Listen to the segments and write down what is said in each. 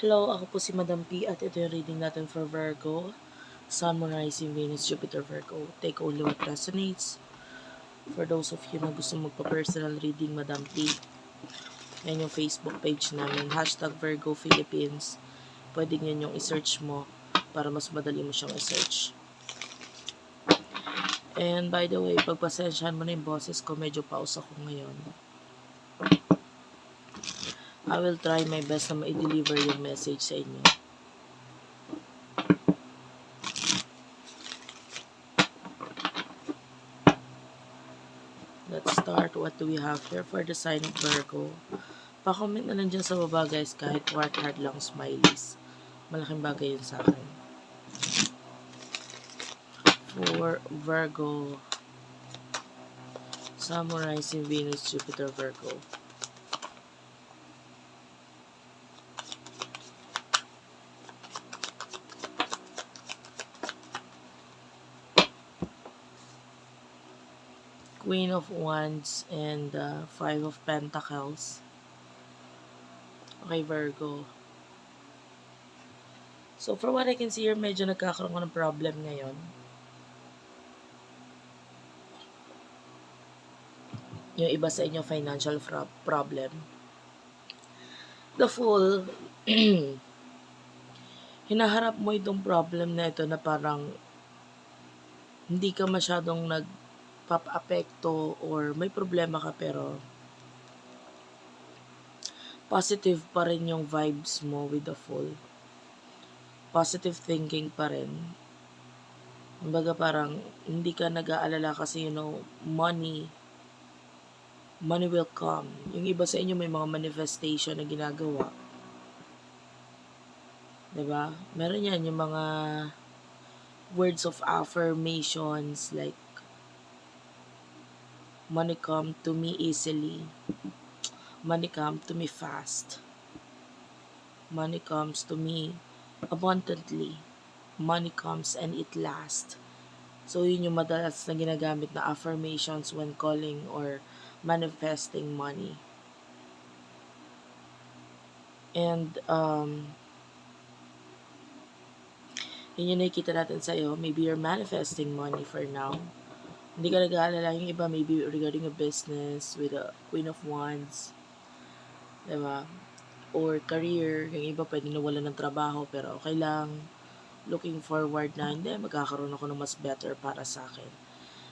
Hello, ako po si Madam P at ito yung reading natin for Virgo. Sun, Moon, Rising, Venus, Jupiter, Virgo. Take only what resonates. For those of you na gusto magpa-personal reading, Madam P, yan yung Facebook page namin, hashtag Virgo Philippines. Pwede nyo yung i-search mo para mas madali mo siyang i-search. And by the way, pagpasensyahan mo na yung boses ko, medyo pause ako ngayon. I will try my best na ma-deliver yung message sa inyo. Let's start. What do we have here for the sign of Virgo? Pa-comment na lang dyan sa baba guys, kahit heart lang smileys. Malaking bagay yun sa akin. For Virgo, Sun, Moon, Rising, Venus, Jupiter, Virgo. Queen of Wands and Five of Pentacles. Okay, Virgo. So, for what I can see here, medyo nagkakaroon ko ng problem ngayon. Yung iba sa inyo, financial problem. The Fool, hinaharap mo itong problem na ito na parang hindi ka masyadong nagpapa-apekto or may problema ka pero positive pa rin yung vibes mo with the Fool. Positive thinking pa rin. Kumbaga parang hindi ka nag-aalala kasi money will come. Yung iba sa inyo may mga manifestation na ginagawa. 'Di ba? Meron yan yung mga words of affirmations like money come to me easily. Money come to me fast. Money comes to me abundantly. Money comes and it lasts. So, yun yung madalas na ginagamit na affirmations when calling or manifesting money. And, yun yung nakikita natin sa'yo. Maybe you're manifesting money for now. Hindi ka nag-aalala. Yung iba, maybe regarding a business with a Queen of Wands. Diba? Or career. Yung iba, pwede nawala ng trabaho, pero okay lang. Looking forward na, hindi, magkakaroon ako ng mas better para sa akin.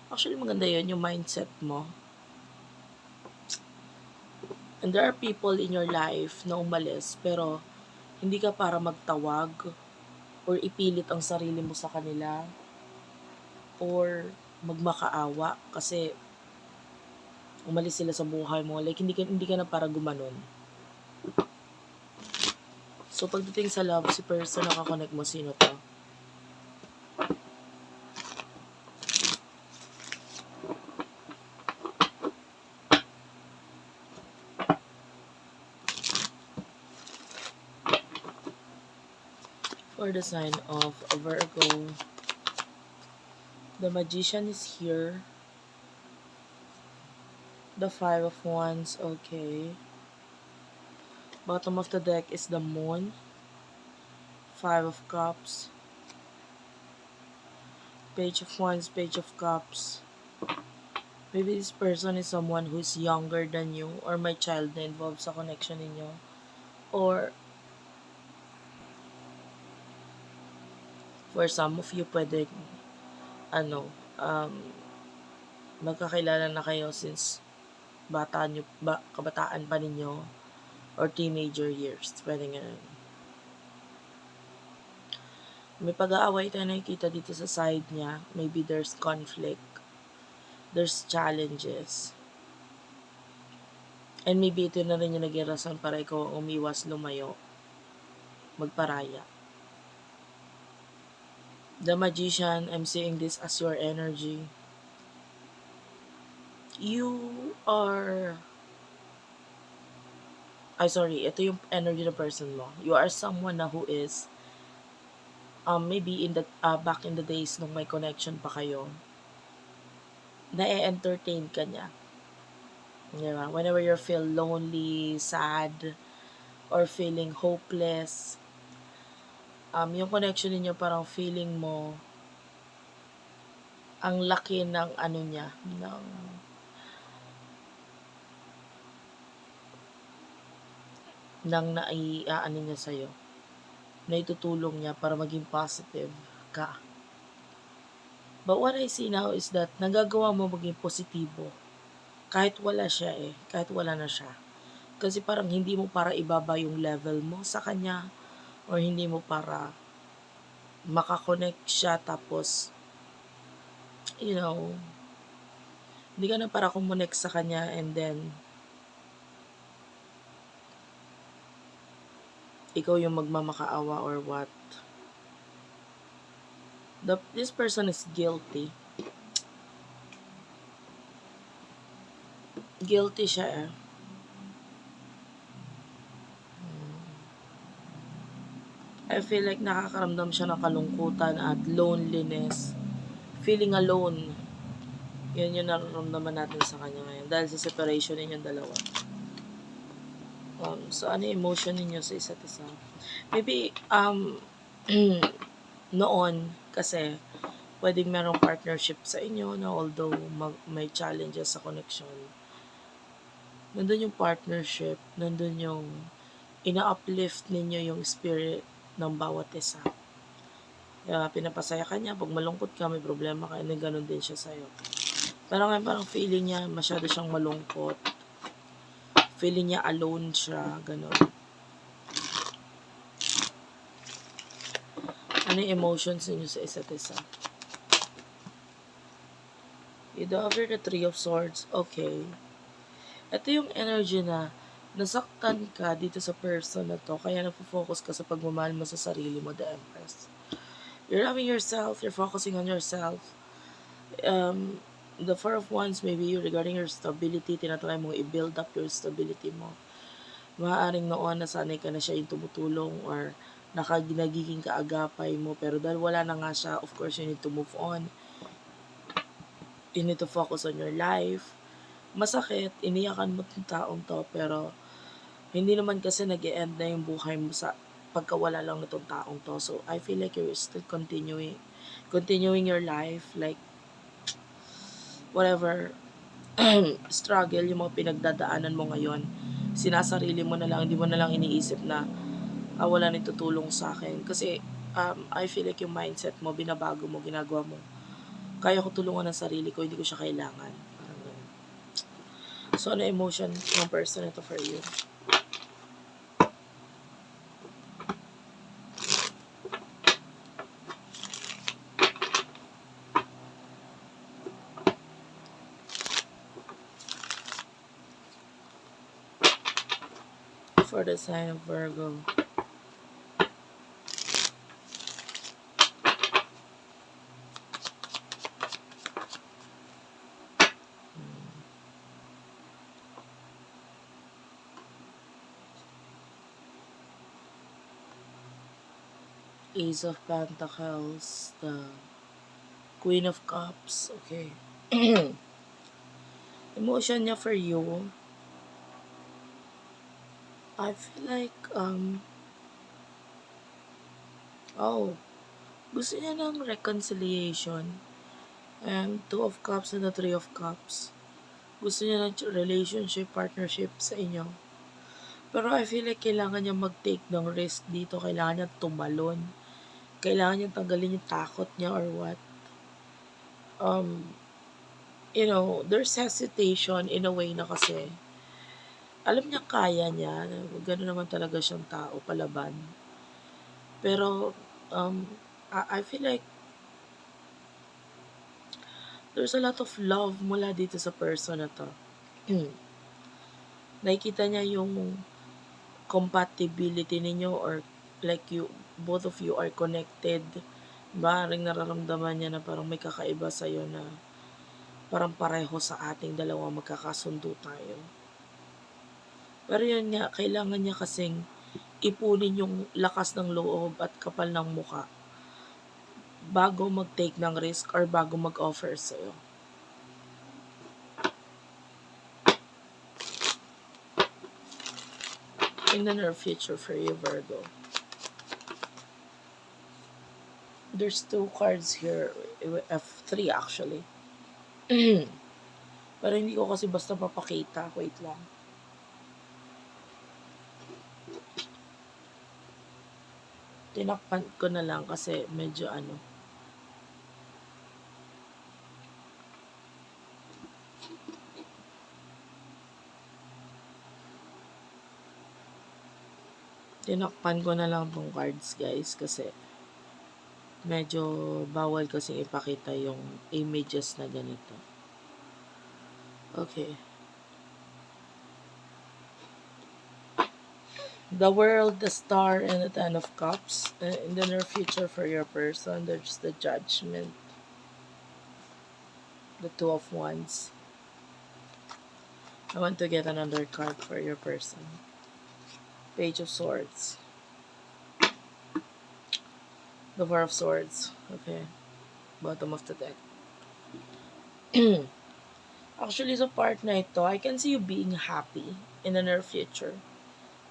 Actually, maganda yun, yung mindset mo. And there are people in your life na umalis, pero hindi ka para magtawag or ipilit ang sarili mo sa kanila or magmakaawa kasi umalis sila sa buhay mo. Like, hindi ka na para gumanon. So, pagdating sa love, si person na kakonect mo, sino to? For the sign of Virgo, the Magician is here. The Five of Wands, okay. Bottom of the deck is the Moon. Five of Cups. Page of Wands, Page of Cups. Maybe this person is someone who is younger than you or may child na involved sa connection ninyo. Or for some of you, pwede magkakilala na kayo since kabataan pa ninyo or teenager years. Pwede nga. May pag-aaway tayo nakikita dito sa side niya. Maybe there's conflict. There's challenges. And maybe ito na rin yung naging rason para ikaw umiwas, lumayo, magparaya. The Magician, I'm seeing this as your energy. You are... ito yung energy ng person mo. You are someone na who is maybe in the back in the days nung may connection pa kayo, na-entertain ka niya. Diba? Whenever you feel lonely, sad, or feeling hopeless. Yung connection ninyo parang feeling mo ang laki ng ano niya, ng naiaano niya sa'yo, na itutulong niya para maging positive ka. But what I see now is that nagagawa mo maging positibo kahit wala siya kahit wala na siya. Kasi parang hindi mo para ibaba yung level mo sa kanya or hindi mo para makakonect siya tapos, you know, hindi ka na para kumonect sa kanya and then ikaw yung magmamakaawa or what. This person is guilty. Guilty siya I feel like nakakaramdam siya ng kalungkutan at loneliness. Feeling alone. Yun yung nararamdaman natin sa kanya ngayon. Dahil sa separation ninyong dalawa. So, ano yung emotion ninyo sa isa't isa? Maybe, noon, kasi, pwedeng merong partnership sa inyo na although may challenges sa connection. Nandun yung partnership, nandun yung ina-uplift ninyo yung spirit ng bawat isa. Kaya pinapasaya ka niya, pag malungkot ka, may problema ka, and ganun din siya sa'yo. Pero ngayon parang feeling niya, masyado siyang malungkot. Feeling niya alone siya, ganun. Ano yung emotions niyo sa isa't isa? You over the Three of Swords, okay. Ito yung energy na nasaktan ka dito sa person na to, kaya nagpo-focus ka sa pagmamahal mo sa sarili mo, the Empress. You're loving yourself, you're focusing on yourself. The Four of Wands, maybe regarding your stability, tinatry mo i-build up your stability mo. Maaaring noon nasanay ka na siya yung tumutulong or nagiging kaagapay mo, pero dahil wala na nga siya, of course, you need to move on. You need to focus on your life. Masakit, iniyakan mo ng taong to, pero hindi naman kasi nag-e-end na yung buhay mo sa pagkawala lang na tong taong to. So, I feel like you're still continuing your life, like, whatever struggle, yung mga pinagdadaanan mo ngayon, sinasarili mo na lang, hindi mo na lang iniisip na, wala nang tutulong sa akin. Kasi, I feel like yung mindset mo, binabago mo, ginagawa mo. Kaya ko tulungan ng sarili ko, hindi ko siya kailangan. Parang ganun. So, ano emotion ng person ito for you? For the sign of Virgo. Ace of Pentacles, the Queen of Cups, okay. Emotion niya for you, I feel like, gusto niya ng reconciliation. Two of Cups and the Three of Cups. Gusto niya ng relationship, partnership sa inyo. Pero I feel like kailangan niya mag-take ng risk dito. Kailangan niya tumalon. Kailangan niya tanggalin yung takot niya or what. There's hesitation in a way na kasi alam niya kaya niya. Gano'n naman talaga siyang tao, palaban. Pero, I feel like there's a lot of love mula dito sa person na to. Nakikita niya yung compatibility ninyo or like both of you are connected. Maaaring nararamdaman niya na parang may kakaiba sa'yo na parang pareho sa ating dalawa, magkakasundo tayo. Pero yun nga, kailangan niya kasing ipunin yung lakas ng loob at kapal ng muka bago mag-take ng risk or bago mag-offer sa'yo. in the near future for you, Virgo. There's two cards here, F3 actually. Pero hindi ko kasi basta papakita. Wait lang. Tinakpan ko na lang kasi medyo ano. Tinakpan ko na lang tong cards, guys, kasi medyo bawal kasi ipakita yung images na ganito. Okay. The World, the Star, and the Ten of Cups. In the near future for your person, there's the Judgment. The Two of Wands. I want to get another card for your person. Page of Swords. The Four of Swords. Okay. Bottom of the deck. Actually, sa part na ito, I can see you being happy in the near future.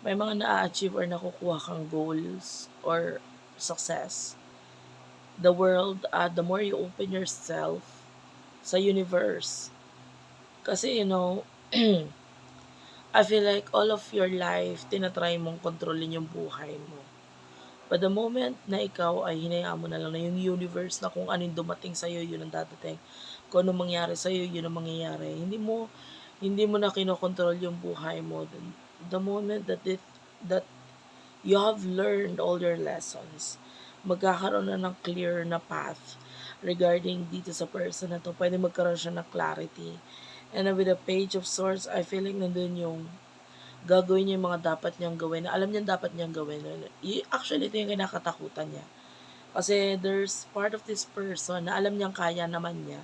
May mga na-achieve or nakukuha kang goals or success. The world, the more you open yourself sa universe. Kasi, I feel like all of your life, tinatry mong kontrolin yung buhay mo. But the moment na ikaw ay hinayaan mo na lang na yung universe na kung anong dumating sa'yo, yun ang dadating. Kung anong mangyari sa'yo, yun ang mangyayari. Hindi mo na kinokontrol yung buhay mo. The moment that you have learned all your lessons, magkakaroon na ng clear na path regarding dito sa person na to. Pwede magkaroon siya ng clarity. And with the Page of Swords, I feel like nandun yung gagawin niya yung mga dapat niyang gawin, na alam niya dapat niyang gawin. Actually, ito yung kinakatakutan niya. Kasi there's part of this person na alam niyang kaya naman niya.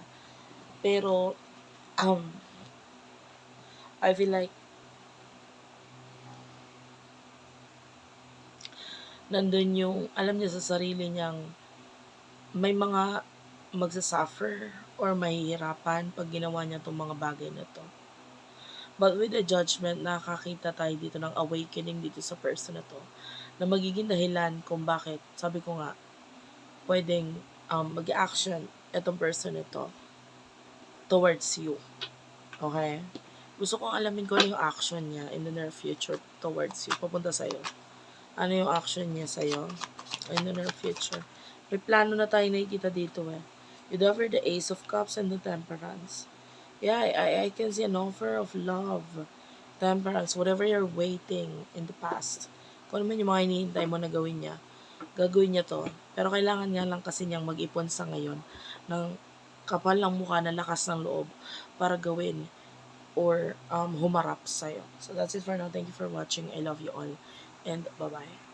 Pero, I feel like nandun yung, alam niya sa sarili niyang may mga magsasuffer or mahihirapan pag ginawa niya itong mga bagay na to. But with the Judgment, nakakita tayo dito ng awakening dito sa person na to, na magiging dahilan kung bakit, sabi ko nga, pwedeng mag-action itong person ito towards you. Okay? Gusto kong alamin ko ano yung action niya in the near future towards you, papunta sa'yo. Ano yung action niya sa'yo in the near future. May plano na tayo nakikita dito eh. You offer the Ace of Cups and the Temperance. Yeah, I can see an offer of love, temperance, whatever you're waiting in the past. Kung ano man yung mga hinihintay mo na gawin niya, gagawin niya to. Pero kailangan nga lang kasi niyang mag-ipon sa ngayon ng kapal ng mukha na lakas ng loob para gawin or humarap sa'yo. So that's it for now. Thank you for watching. I love you all. And bye-bye.